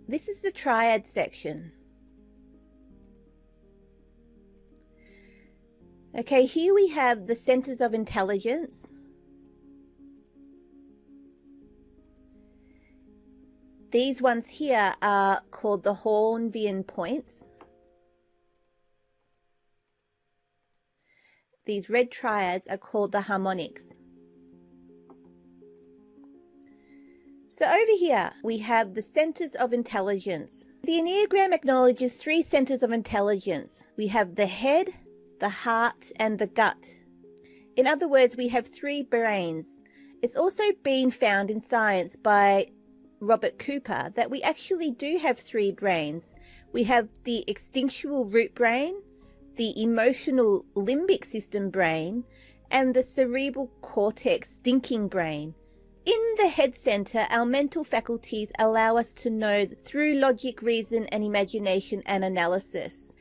This is the triad section. Okay, here we have the centers of intelligence. These ones here are called the Hornbien points. These red triads are called the harmonics. So over here we have the centers of intelligence. The Enneagram acknowledges 3 centers of intelligence. We have the head, the heart, and the gut. In other words, we have 3 brains. It's also been found in science by Robert Cooper that we actually do have 3 brains. We have the instinctual root brain, the emotional limbic system brain, and the cerebral cortex thinking brain. In the head center, our mental faculties allow us to know through logic, reason, and imagination and analysis.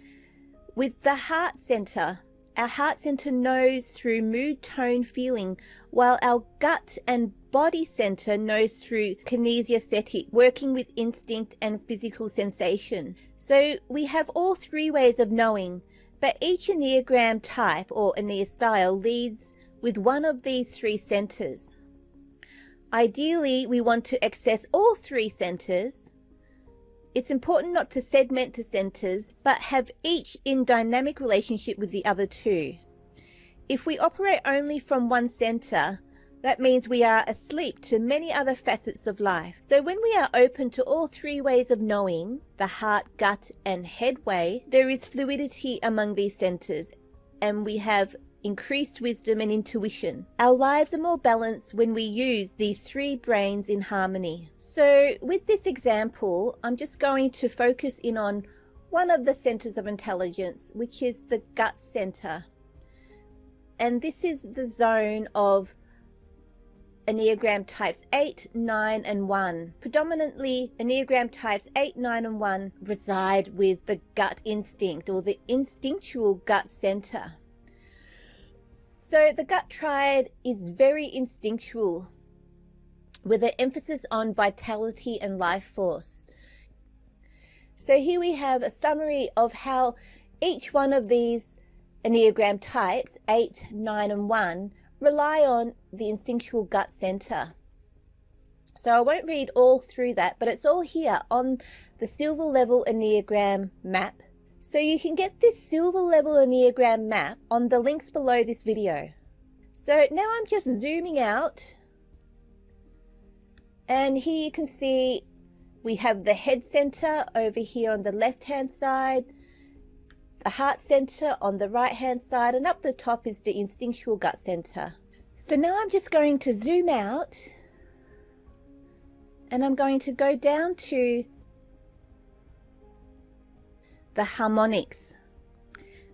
With the heart center, our heart center knows through mood, tone, feeling, while our gut and body center knows through kinesthetic, working with instinct and physical sensation. So we have all 3 ways of knowing, but each Enneagram type or Enneagram style leads with one of these 3 centers. Ideally, we want to access all 3 centers. It's important not to segment to centers, but have each in dynamic relationship with the other 2. If we operate only from one center, that means we are asleep to many other facets of life. So when we are open to all 3 ways of knowing, the heart, gut, and head way, there is fluidity among these centers, and we have increased wisdom and intuition. Our lives are more balanced when we use these 3 brains in harmony. So with this example, I'm just going to focus in on one of the centers of intelligence, which is the gut center. And this is the zone of Enneagram types 8, 9, and 1. Predominantly, Enneagram types 8, 9, and 1 reside with the gut instinct or the instinctual gut center. So the gut triad is very instinctual, with an emphasis on vitality and life force. So here we have a summary of how each one of these Enneagram types, 8, 9, and 1, rely on the instinctual gut center. So I won't read all through that, but it's all here on the silver level Enneagram map. So you can get this silver level Enneagram map on the links below this video. So now I'm just zooming out, and here you can see we have the head center over here on the left hand side, the heart center on the right hand side, and up the top is the instinctual gut center. So now I'm just going to zoom out, and I'm going to go down to the harmonics.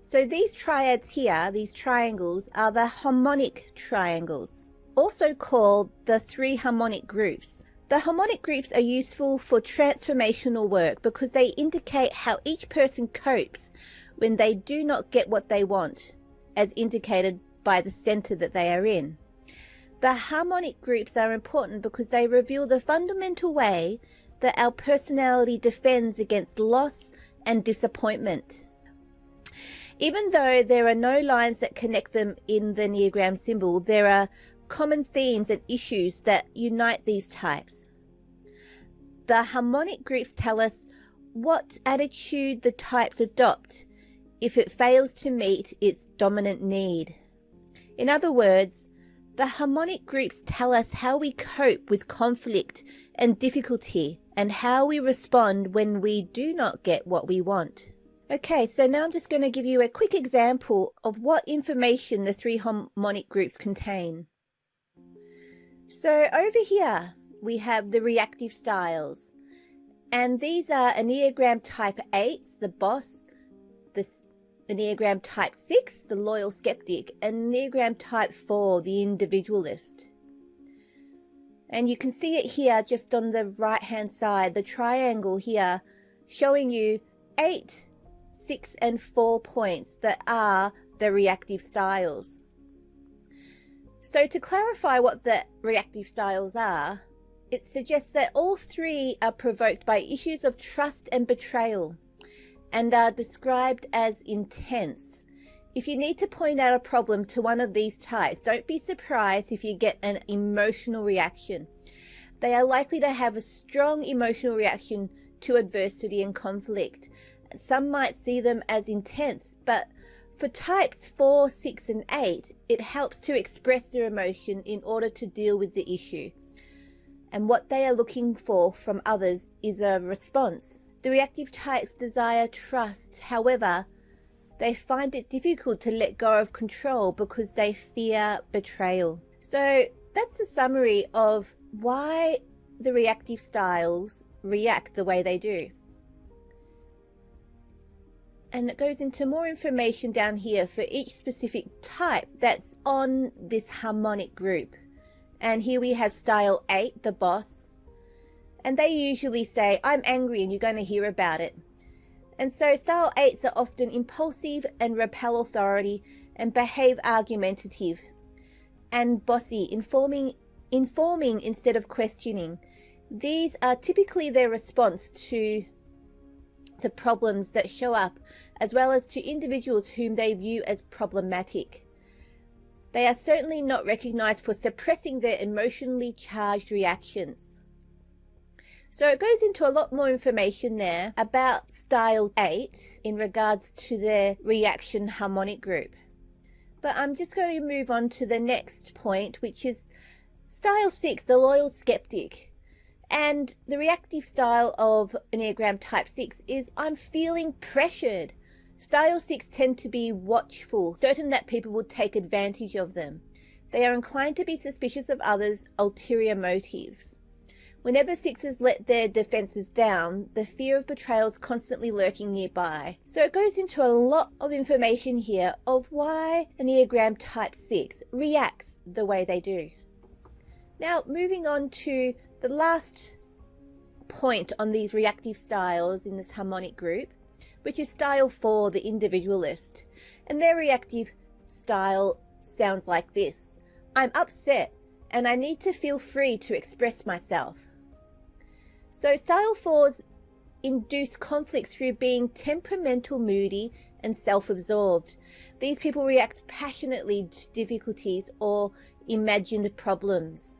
So these triads here, these triangles, are the harmonic triangles, also called the 3 harmonic groups. The harmonic groups are useful for transformational work because they indicate how each person copes when they do not get what they want, as indicated by the center that they are in. The harmonic groups are important because they reveal the fundamental way that our personality defends against loss and disappointment. Even though there are no lines that connect them in the Enneagram symbol, there are common themes and issues that unite these types. The harmonic groups tell us what attitude the types adopt if it fails to meet its dominant need. In other words, the harmonic groups tell us how we cope with conflict and difficulty and how we respond when we do not get what we want. Okay, so now I'm just going to give you a quick example of what information the 3 harmonic groups contain. So over here we have the reactive styles, and these are Enneagram type 8s, the boss, the Enneagram type 6, the loyal skeptic, and Enneagram type 4, the individualist. And you can see it here just on the right hand side, the triangle here showing you 8, 6, and 4 points that are the reactive styles. So to clarify what the reactive styles are, it suggests that all three are provoked by issues of trust and betrayal and are described as intense. If you need to point out a problem to one of these types, don't be surprised if you get an emotional reaction. They are likely to have a strong emotional reaction to adversity and conflict. Some might see them as intense, but for types 4, 6, and 8, it helps to express their emotion in order to deal with the issue. And what they are looking for from others is a response. The reactive types desire trust. However, they find it difficult to let go of control because they fear betrayal. So that's a summary of why the reactive styles react the way they do. And it goes into more information down here for each specific type that's on this harmonic group. And here we have style 8, the boss. And they usually say, I'm angry, and you're going to hear about it. And so style 8s are often impulsive and repel authority and behave argumentative and bossy, informing instead of questioning. These are typically their response to the problems that show up, as well as to individuals whom they view as problematic. They are certainly not recognized for suppressing their emotionally charged reactions. So it goes into a lot more information there about style 8 in regards to their reaction harmonic group. But I'm just going to move on to the next point, which is style 6, the loyal skeptic. And the reactive style of Enneagram type 6 is, I'm feeling pressured. Style 6 tend to be watchful, certain that people will take advantage of them. They are inclined to be suspicious of others' ulterior motives. Whenever 6s let their defenses down, the fear of betrayal is constantly lurking nearby. So it goes into a lot of information here of why Enneagram type 6 reacts the way they do. Now, moving on to the last point on these reactive styles in this harmonic group, which is style 4, the individualist. And their reactive style sounds like this. I'm upset and I need to feel free to express myself. So style 4s induce conflict through being temperamental, moody, and self-absorbed. These people react passionately to difficulties or imagined problems.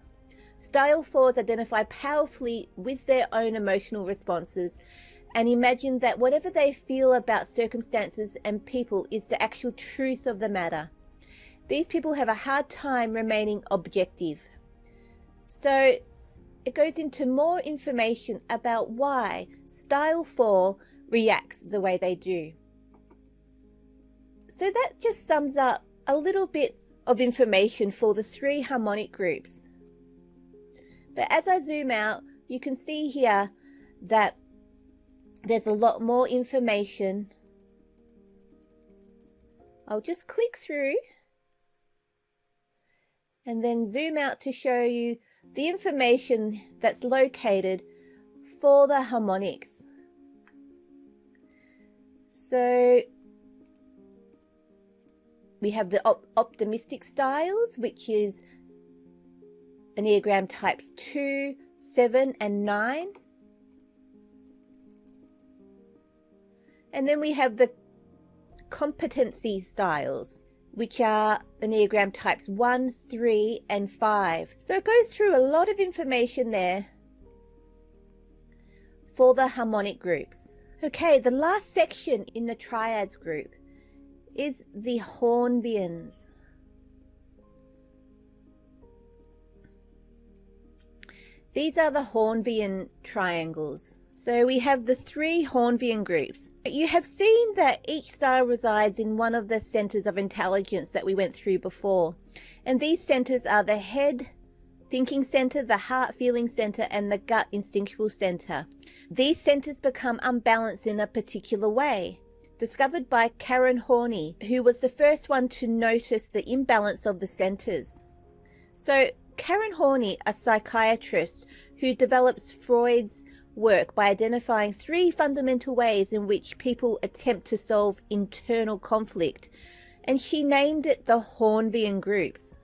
Style 4s identify powerfully with their own emotional responses and imagine that whatever they feel about circumstances and people is the actual truth of the matter. These people have a hard time remaining objective. So it goes into more information about why style 4 reacts the way they do. So that just sums up a little bit of information for the 3 harmonic groups. But as I zoom out, you can see here that there's a lot more information. I'll just click through and then zoom out to show you the information that's located for the harmonics. So we have the optimistic styles, which is Enneagram types 2, 7, and 9. And then we have the competency styles, which are Enneagram types 1, 3, and 5. So it goes through a lot of information there for the harmonic groups. Okay, the last section in the triads group is the Hornbiens. These are the Hornbien triangles. So we have the 3 Hornbien groups. You have seen that each style resides in one of the centers of intelligence that we went through before. And these centers are the head thinking center, the heart feeling center, and the gut instinctual center. These centers become unbalanced in a particular way. Discovered by Karen Horney, who was the first one to notice the imbalance of the centers. So Karen Horney, a psychiatrist who develops Freud's work by identifying 3 fundamental ways in which people attempt to solve internal conflict, and she named it the Hornbien Groups.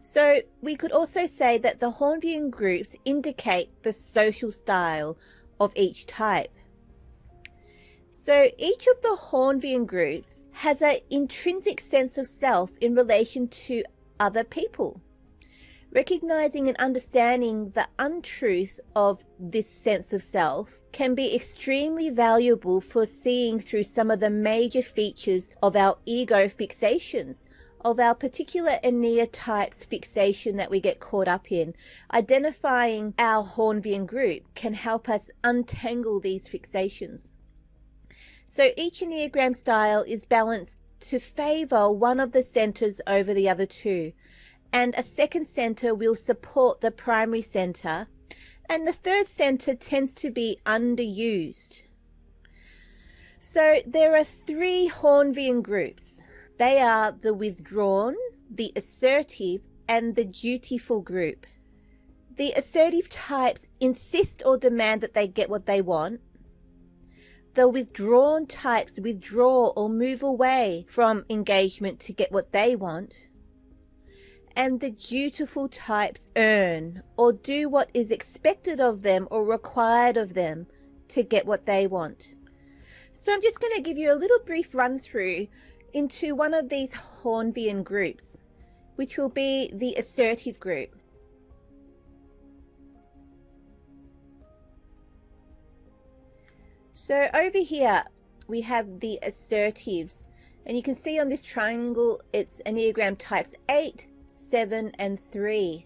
So we could also say that the Hornbien groups indicate the social style of each type. So each of the Hornbien groups has an intrinsic sense of self in relation to other people. Recognizing and understanding the untruth of this sense of self can be extremely valuable for seeing through some of the major features of our ego fixations, of our particular Enneagram types fixation that we get caught up in. Identifying our Hornbien group can help us untangle these fixations. So each Enneagram style is balanced to favor one of the centers over the other two, and a second center will support the primary center, and the third center tends to be underused. So there are three Hornbien groups. They are the withdrawn, the assertive, and the dutiful group. The assertive types insist or demand that they get what they want. The withdrawn types withdraw or move away from engagement to get what they want. And the dutiful types earn or do what is expected of them or required of them to get what they want. So I'm just going to give you a little brief run through into one of these Hornbien groups, which will be the assertive group. So over here we have the assertives, and you can see on this triangle it's Enneagram types 8, 7 and 3.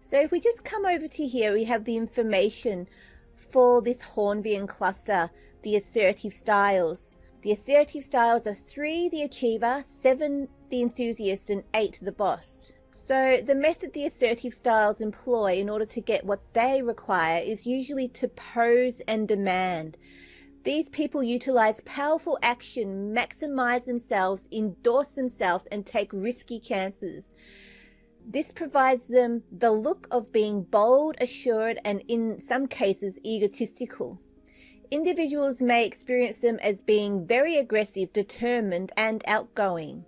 So if we just come over to here, we have the information for this Hornbien cluster, the assertive styles. The assertive styles are 3 the achiever, 7 the enthusiast and 8 the boss. So the method the assertive styles employ in order to get what they require is usually to pose and demand. These people utilize powerful action, maximize themselves, endorse themselves, and take risky chances. This provides them the look of being bold, assured, and in some cases egotistical. Individuals may experience them as being very aggressive, determined, and outgoing.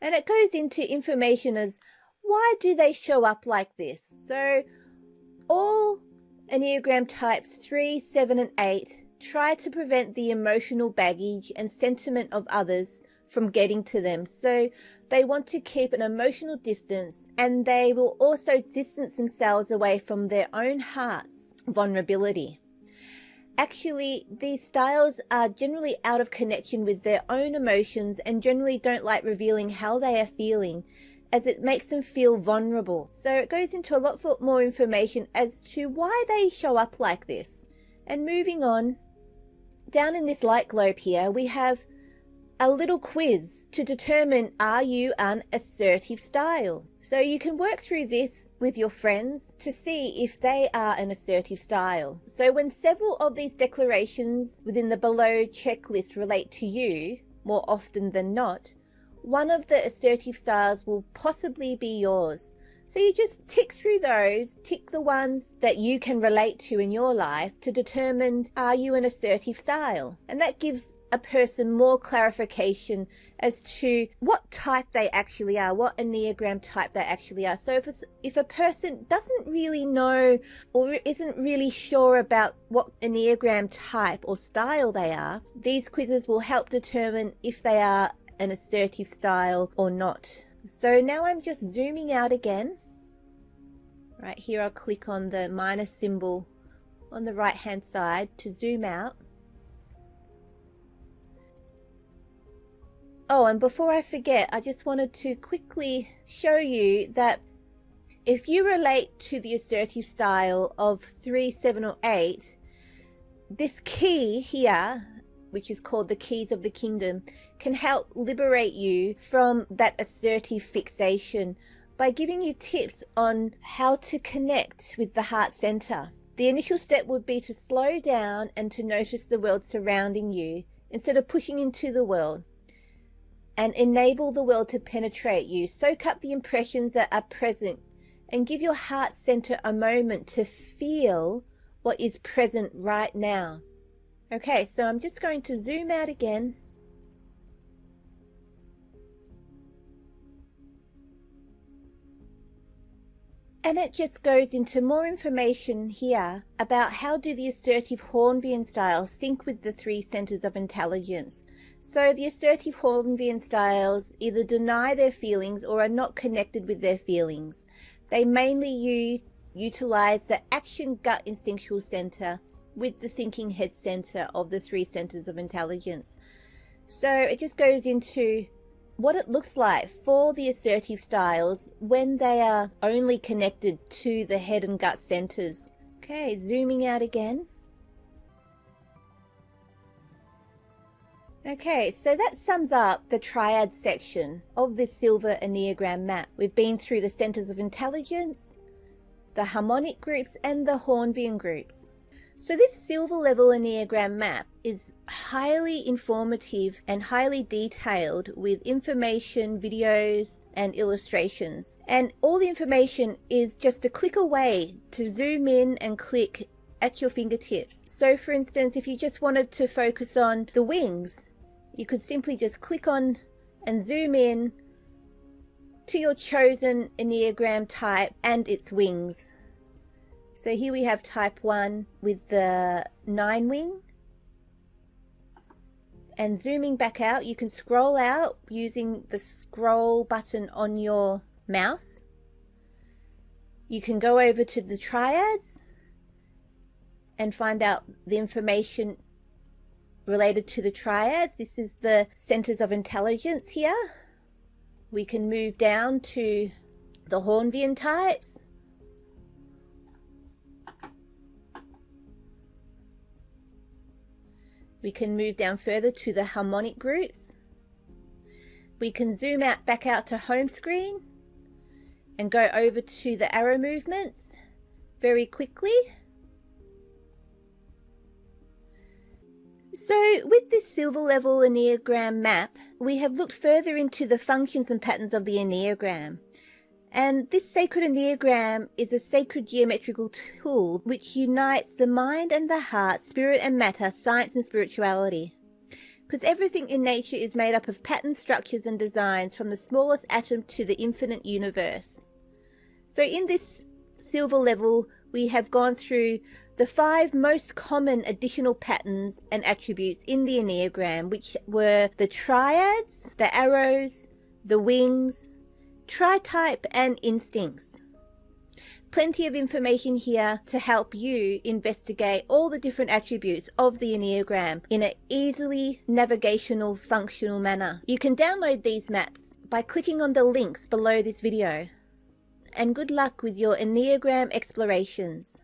And it goes into information as why do they show up like this? So all Enneagram types 3, 7, and 8 try to prevent the emotional baggage and sentiment of others from getting to them. So they want to keep an emotional distance, and they will also distance themselves away from their own heart's vulnerability. Actually, these styles are generally out of connection with their own emotions and generally don't like revealing how they are feeling, as it makes them feel vulnerable. So it goes into a lot more information as to why they show up like this. And moving on, down in this light globe here, we have a little quiz to determine, are you an assertive style? So you can work through this with your friends to see if they are an assertive style. So when several of these declarations within the below checklist relate to you, more often than not, one of the assertive styles will possibly be yours. So you just tick through those, tick the ones that you can relate to in your life to determine, are you an assertive style? And that gives a person more clarification as to what type they actually are, what Enneagram type they actually are. So if a person doesn't really know or isn't really sure about what Enneagram type or style they are, these quizzes will help determine if they are an assertive style or not. So now I'm just zooming out again. Right here I'll click on the minus symbol on the right hand side to zoom out. Oh, and before I forget, I just wanted to quickly show you that if you relate to the assertive style of 3, 7, or 8, this key here, which is called the keys of the kingdom, can help liberate you from that assertive fixation by giving you tips on how to connect with the heart center. The initial step would be to slow down and to notice the world surrounding you instead of pushing into the world, and enable the world to penetrate you. Soak up the impressions that are present and give your heart center a moment to feel what is present right now. Okay, so I'm just going to zoom out again. And it just goes into more information here about how do the assertive Hornbien styles sync with the three centers of intelligence. So the assertive Hornbien styles either deny their feelings or are not connected with their feelings. They mainly utilize the action gut instinctual center with the thinking head center of the three centers of intelligence. So it just goes into what it looks like for the assertive styles when they are only connected to the head and gut centers. Okay, zooming out again. Okay, so that sums up the triad section of this silver Enneagram map. We've been through the centers of intelligence, the harmonic groups, and the Hornbien groups. So this silver level Enneagram map is highly informative and highly detailed with information, videos, and illustrations. And all the information is just a click away to zoom in and click at your fingertips. So for instance, if you just wanted to focus on the wings, you could simply just click on and zoom in to your chosen Enneagram type and its wings. So here we have type 1 with the 9 wing. And zooming back out, you can scroll out using the scroll button on your mouse. You can go over to the triads and find out the information related to the triads. This is the centers of intelligence here. We can move down to the Hornbien types. We can move down further to the harmonic groups. We can zoom out back out to home screen and go over to the arrow movements very quickly. So with this silver level Enneagram map, we have looked further into the functions and patterns of the Enneagram. And this sacred Enneagram is a sacred geometrical tool which unites the mind and the heart, spirit and matter, science and spirituality. Because everything in nature is made up of patterns, structures and designs from the smallest atom to the infinite universe. So in this silver level, we have gone through the 5 most common additional patterns and attributes in the Enneagram, which were the triads, the arrows, the wings, tri-type and instincts. Plenty of information here to help you investigate all the different attributes of the Enneagram in an easily navigational, functional manner. You can download these maps by clicking on the links below this video. And good luck with your Enneagram explorations.